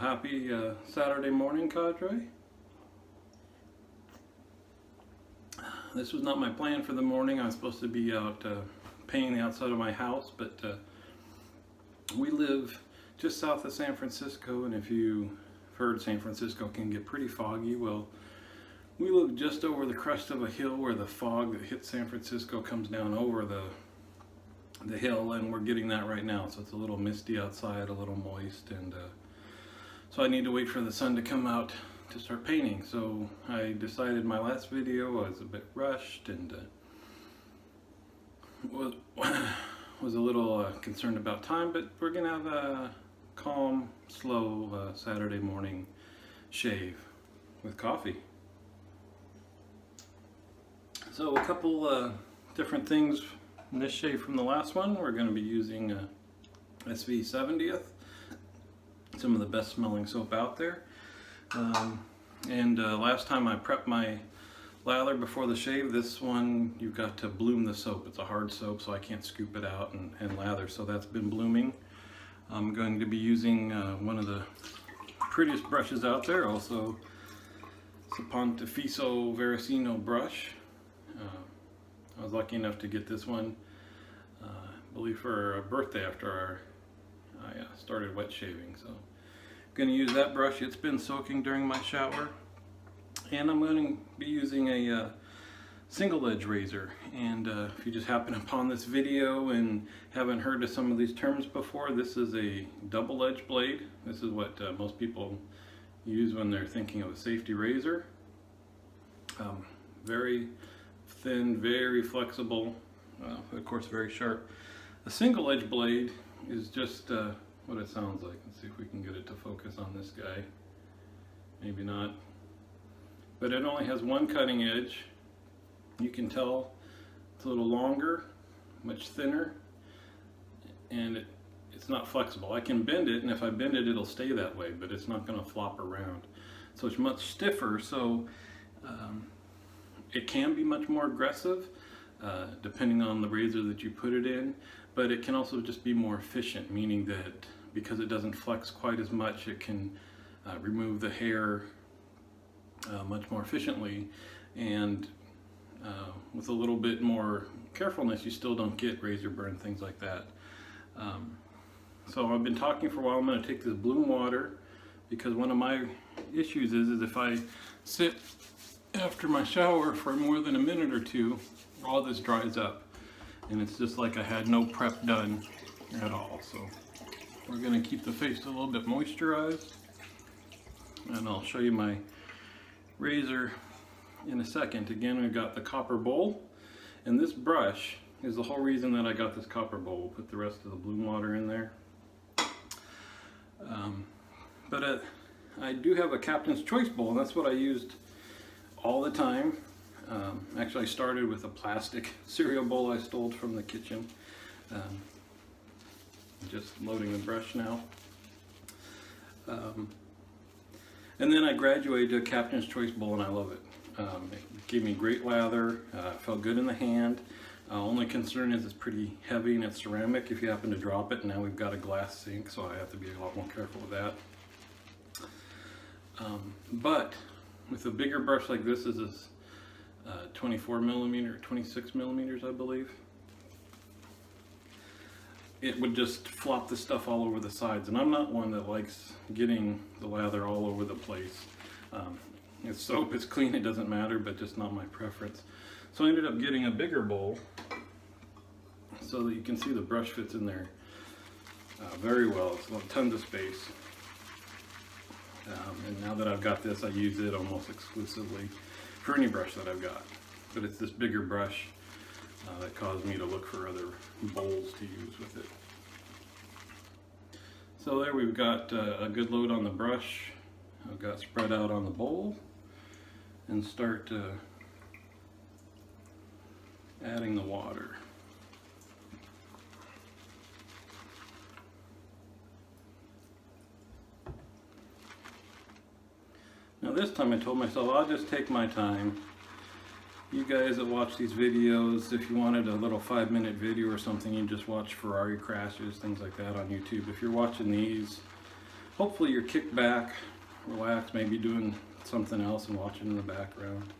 happy Saturday morning, cadre. This was not my plan for the morning. I was supposed to be out painting the outside of my house, but we live just south of San Francisco, and if you've heard, San Francisco can get pretty foggy. Well, we live just over the crest of a hill where the fog that hits San Francisco comes down over the hill, and we're getting that right now. So it's a little misty outside, a little moist, and so I need to wait for the sun to come out to start painting. So I decided my last video was a bit rushed and was a little concerned about time, but we're gonna have a calm, slow Saturday morning shave with coffee. So a couple different things in this shave from the last one. We're going to be using SV70th, some of the best smelling soap out there. Last time I prepped my lather before the shave. This one you've got to bloom the soap. It's a hard soap, so I can't scoop it out and lather, so that's been blooming. I'm going to be using one of the prettiest brushes out there, also Saponificio Varesino brush. I was lucky enough to get this one, I believe for a birthday after I started wet shaving. So I'm going to use that brush. It's been soaking during my shower. And I'm going to be using a single edge razor. And if you just happen upon this video and haven't heard of some of these terms before, this is a double edge blade. This is what most people use when they're thinking of a safety razor. Very thin, very flexible, of course very sharp. A single edge blade is just what it sounds like. Let's see if we can get it to focus on this guy. Maybe not. But it only has one cutting edge. You can tell it's a little longer, much thinner, and it's not flexible. I can bend it, and if I bend it, it'll stay that way, but it's not going to flop around. So it's much stiffer, so it can be much more aggressive depending on the razor that you put it in, but it can also just be more efficient, meaning that because it doesn't flex quite as much, it can remove the hair much more efficiently, and with a little bit more carefulness, you still don't get razor burn, things like that. So I've been talking for a while. I'm going to take this bloom water, because one of my issues is if I sit after my shower for more than a minute or two, all this dries up, and it's just like I had no prep done at all. So we're going to keep the face a little bit moisturized, and I'll show you my razor in a second. Again, we've got the copper bowl, and this brush is the whole reason that I got this copper bowl. We'll put the rest of the bloom water in there. I do have a Captain's Choice bowl, and that's what I used all the time. Actually, I started with a plastic cereal bowl I stole from the kitchen. Just loading the brush now. And then I graduated to a Captain's Choice bowl, and I love it. It gave me great lather, felt good in the hand. Only concern is it's pretty heavy and it's ceramic if you happen to drop it. Now we've got a glass sink, so I have to be a lot more careful with that. But with a bigger brush like this, is 24 millimeter, 26 millimeters, I believe. It would just flop the stuff all over the sides, and I'm not one that likes getting the lather all over the place. It's soap, it's clean, it doesn't matter, but just not my preference. So I ended up getting a bigger bowl so that you can see the brush fits in there very well. It's tons of space. And now that I've got this, I use it almost exclusively for any brush that I've got. But it's this bigger brush that caused me to look for other bowls to use with it. So there we've got a good load on the brush. I've got spread out on the bowl, and start adding the water. Now this time I told myself I'll just take my time. You guys that watch these videos, if you wanted a little 5-minute video or something, you just watch Ferrari crashes, things like that on YouTube. If you're watching these, hopefully you're kicked back, relaxed, maybe doing something else and watching in the background.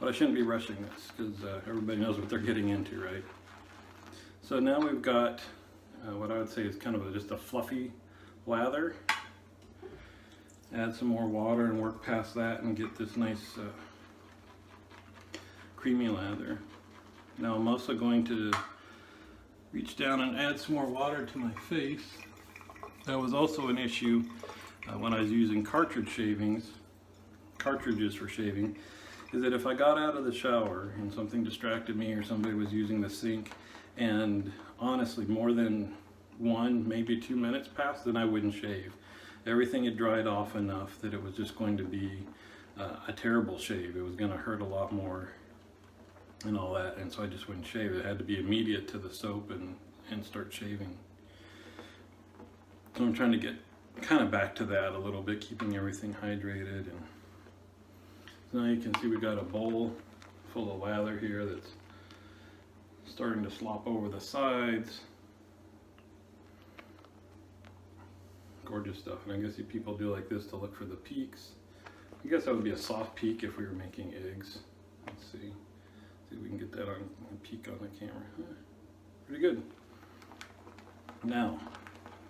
But I shouldn't be rushing this because everybody knows what they're getting into, right? So now we've got what I would say is kind of just a fluffy lather. Add some more water and work past that and get this nice creamy lather. Now I'm also going to reach down and add some more water to my face. That was also an issue when I was using cartridges for shaving, is that if I got out of the shower and something distracted me or somebody was using the sink and honestly more than 1, maybe 2 minutes passed, then I wouldn't shave. Everything had dried off enough that it was just going to be a terrible shave. It was going to hurt a lot more and all that, and so I just wouldn't shave. It had to be immediate to the soap and start shaving. So I'm trying to get kind of back to that a little bit, keeping everything hydrated. And so now you can see we got a bowl full of lather here that's starting to slop over the sides. Gorgeous stuff. And I guess people do like this to look for the peaks. I guess that would be a soft peak if we were making eggs. Let's see. See if we can get that on a peak on the camera. Pretty good. Now,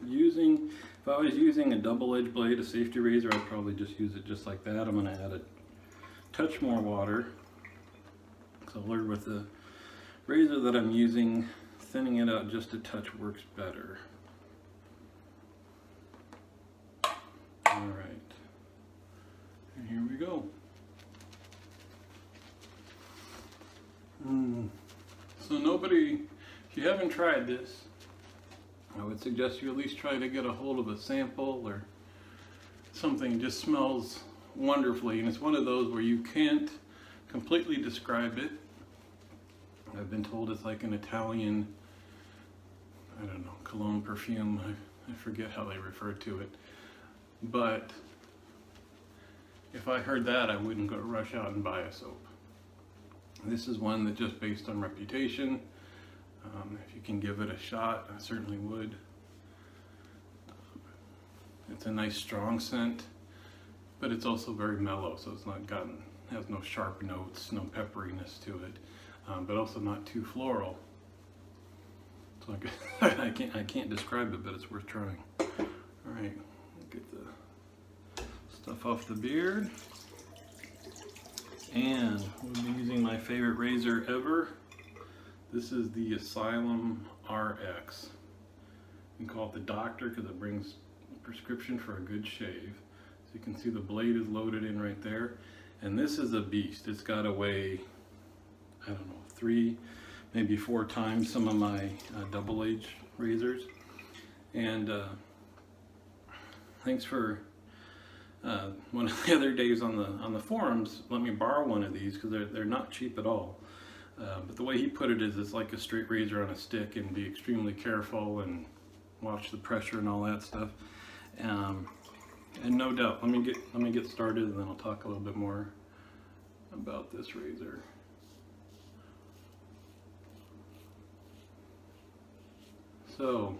if I was using a double-edged blade, a safety razor, I'd probably just use it just like that. I'm going to add a touch more water. So I'll learn with the razor that I'm using, thinning it out just a touch works better. Alright, and here we go. So if you haven't tried this, I would suggest you at least try to get a hold of a sample or something. It just smells wonderfully, and it's one of those where you can't completely describe it. I've been told it's like an Italian, I don't know, cologne perfume. I forget how they refer to it. But if I heard that, I wouldn't go rush out and buy a soap. This is one that just based on reputation. If you can give it a shot, I certainly would. It's a nice strong scent, but it's also very mellow, so it's has no sharp notes, no pepperiness to it, but also not too floral. So I can't describe it, but it's worth trying. All right, get the stuff off the beard, and we'll be using my favorite razor ever. This is the Asylum RX. You can call it the doctor because it brings a prescription for a good shave. So you can see the blade is loaded in right there. And this is a beast. It's got to weigh, I don't know, 3, maybe 4 times some of my double-edged razors. And thanks for one of the other days on the forums, let me borrow one of these because they're not cheap at all. But the way he put it is it's like a straight razor on a stick, and be extremely careful and watch the pressure and all that stuff. And no doubt, let me get started, and then I'll talk a little bit more about this razor. So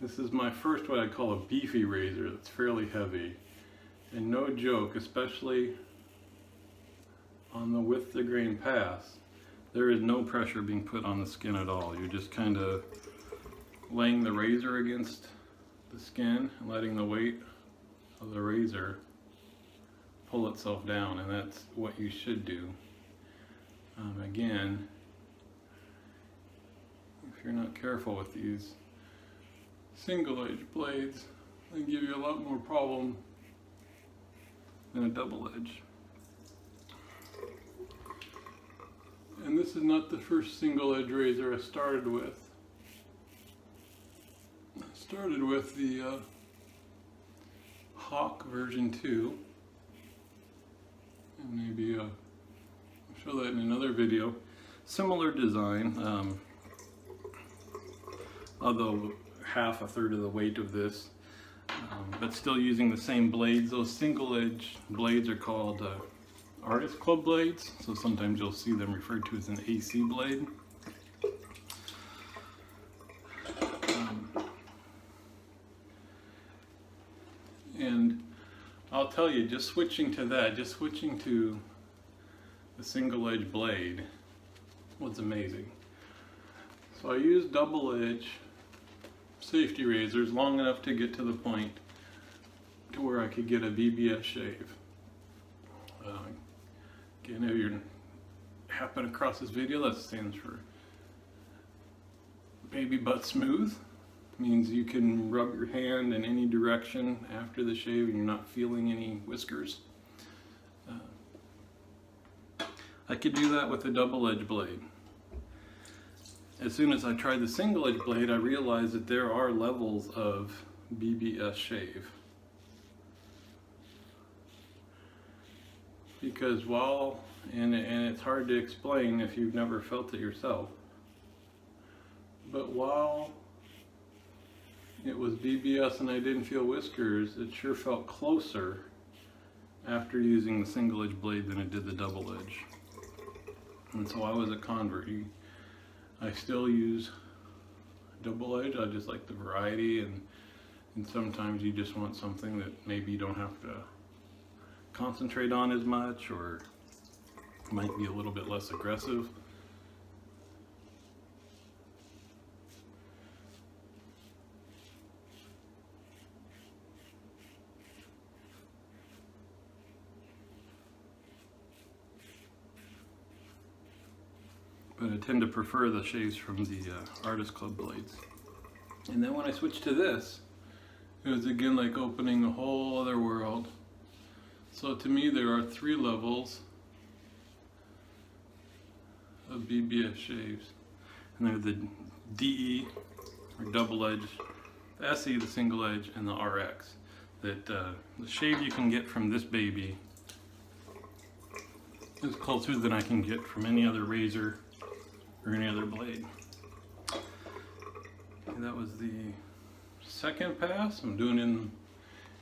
this is my first what I call a beefy razor that's fairly heavy, and no joke, especially on the width the grain pass, there is no pressure being put on the skin at all. You're just kind of laying the razor against the skin and letting the weight of the razor pull itself down, and that's what you should do. Again, if you're not careful with these single-edge blades, they give you a lot more problem than a double edge. And this is not the first single-edge razor I started with. I started with the Hawk version 2, and maybe I'll show that in another video. Similar design, although a third of the weight of this, but still using the same blades. Those single-edge blades are called Artist Club blades, so sometimes you'll see them referred to as an AC blade. And I'll tell you, just switching to that, just switching to the single edge blade was amazing. So I used double edge safety razors long enough to get to the point to where I could get a BBS shave. Again, if you happen across this video, that stands for Baby Butt Smooth. Means you can rub your hand in any direction after the shave and you're not feeling any whiskers. I could do that with a double edge blade. As soon as I tried the single edge blade, I realized that there are levels of BBS shave. Because and it's hard to explain if you've never felt it yourself, but while it was BBS and I didn't feel whiskers, it sure felt closer after using the single edge blade than it did the double edge. And so I was a convert. I still use double edge. I just like the variety, and sometimes you just want something that maybe you don't have to concentrate on as much, or might be a little bit less aggressive. But I tend to prefer the shaves from the Artist Club blades. And then when I switched to this, it was again like opening a whole other world. So to me, there are 3 levels of BBS shaves. And they're the DE, or double edge, the SE, the single edge, and the RX. That the shave you can get from this baby is closer than I can get from any other razor or any other blade. And that was the second pass. I'm doing it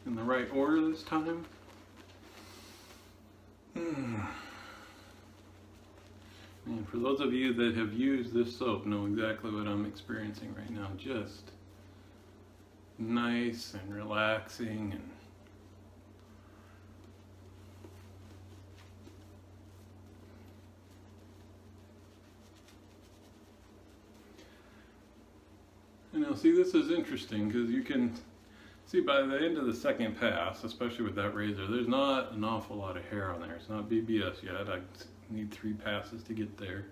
in the right order this time. And for those of you that have used this soap know exactly what I'm experiencing right now. Just nice and relaxing, and now see, this is interesting because you can see by the end of the second pass, especially with that razor, there's not an awful lot of hair on there. It's not BBS yet. I need 3 passes to get there.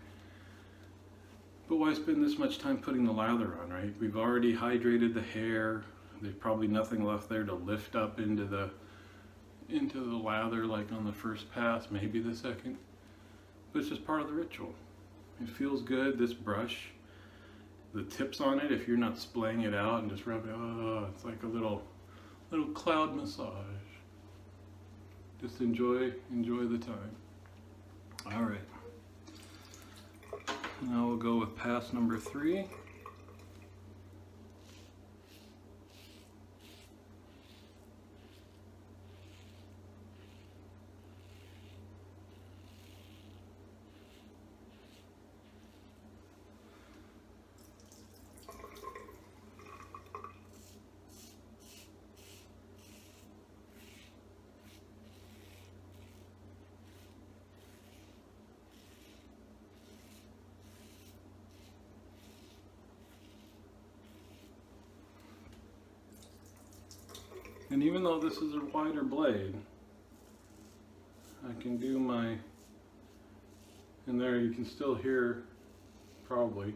But why spend this much time putting the lather on, right? We've already hydrated the hair. There's probably nothing left there to lift up into the lather like on the first pass, maybe the second. But it's just part of the ritual. It feels good. This brush, the tips on it, if you're not splaying it out and just rubbing, oh, it's like a little cloud massage. Just enjoy the time. All right. Now we'll go with pass number 3. And even though this is a wider blade, I can do my, and there you can still hear probably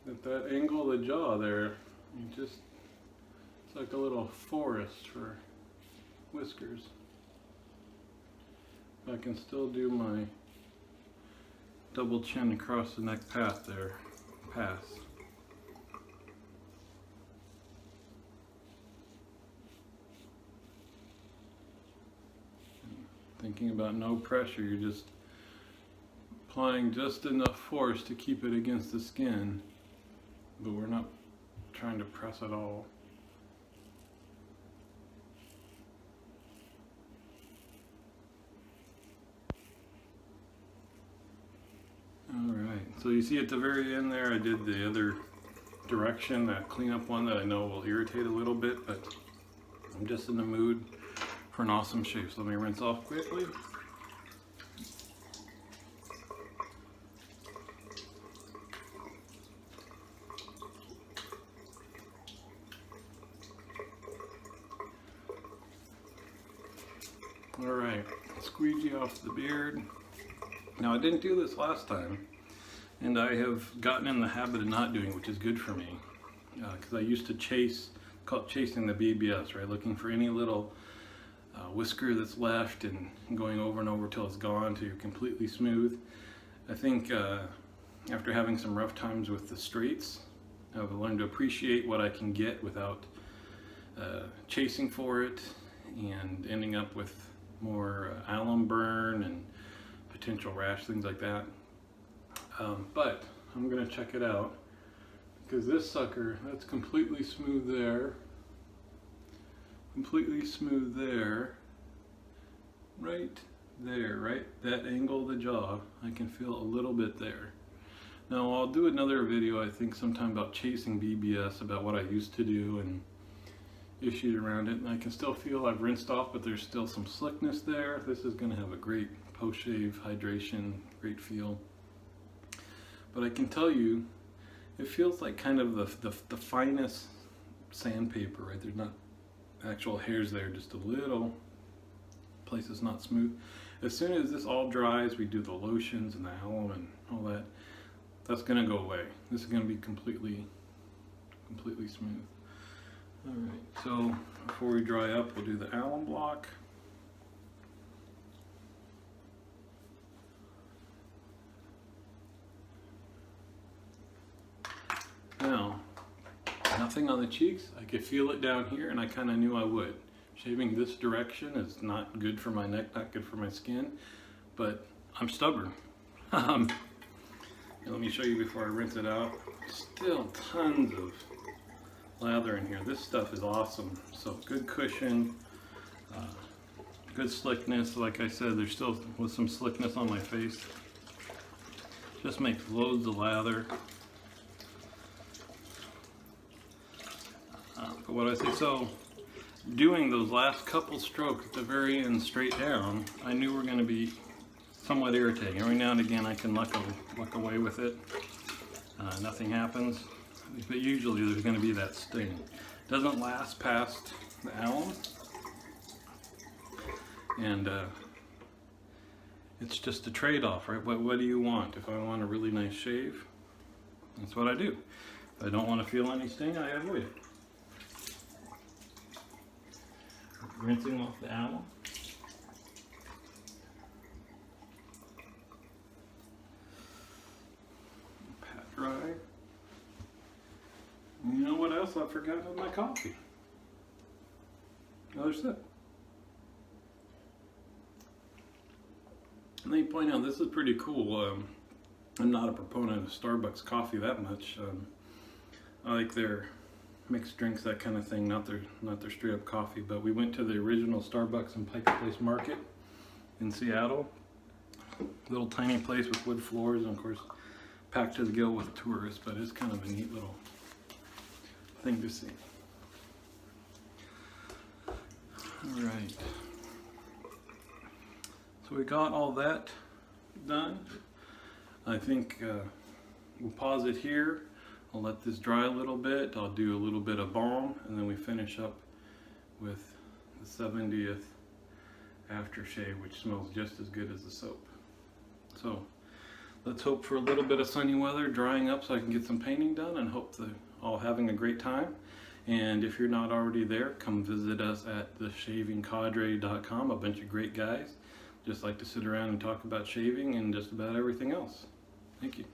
that angle of the jaw there, it's like a little forest for whiskers. I can still do my double chin across the neck pass. Thinking about no pressure, you're just applying just enough force to keep it against the skin, but we're not trying to press at all. Alright, so you see at the very end there I did the other direction, that cleanup one that I know will irritate a little bit, but I'm just in the mood for an awesome shave. So let me rinse off quickly. Alright, squeegee off the beard. Now I didn't do this last time, and I have gotten in the habit of not doing it, which is good for me. Because I used to call it chasing the BBS, right? Looking for any little whisker that's left and going over and over till it's gone, till you're completely smooth. I think after having some rough times with the straights, I've learned to appreciate what I can get without chasing for it and ending up with more alum burn and potential rash, things like that. But I'm gonna check it out, because this sucker, that's completely smooth there, right there, right? That angle of the jaw, I can feel a little bit there. Now I'll do another video, I think sometime, about chasing BBS, about what I used to do and issues around it, and I can still feel I've rinsed off, but there's still some slickness there. This is going to have a great post-shave hydration, great feel. But I can tell you, it feels like kind of the finest sandpaper, right? There's not actual hairs there, just a little place that's not smooth. As soon as this all dries, we do the lotions and the alum and all that, that's going to go away. This is going to be completely smooth. Alright, so before we dry up, we'll do the alum block. Now, nothing on the cheeks. I could feel it down here, and I kind of knew I would. Shaving this direction is not good for my neck, not good for my skin, but I'm stubborn. Let me show you before I rinse it out. Still tons of lather in here. This stuff is awesome. So good cushion, good slickness. Like I said, there's still with some slickness on my face. Just makes loads of lather. But what I say, so doing those last couple strokes at the very end straight down, I knew were going to be somewhat irritating. Every now and again I can luck away with it. Nothing happens. But usually there's going to be that sting. It doesn't last past the alum, and it's just a trade-off, right? What do you want? If I want a really nice shave, that's what I do. If I don't want to feel any sting, I avoid it. Rinsing off the alum. Pat dry. You know what else I forgot with my coffee? Another sip. Let me point out, this is pretty cool. I'm not a proponent of Starbucks coffee that much. I like their mixed drinks, that kind of thing, not their straight up coffee. But we went to the original Starbucks in Pike Place Market in Seattle. Little tiny place with wood floors, and of course packed to the gill with tourists. But it's kind of a neat little thing to see. Alright, so we got all that done. I think we'll pause it here. I'll let this dry a little bit. I'll do a little bit of balm, and then we finish up with the 70th aftershave, which smells just as good as the soap. So let's hope for a little bit of sunny weather, drying up, so I can get some painting done, and hope that all having a great time. And if you're not already there, come visit us at theshavingcadre.com. A bunch of great guys just like to sit around and talk about shaving and just about everything else. Thank you.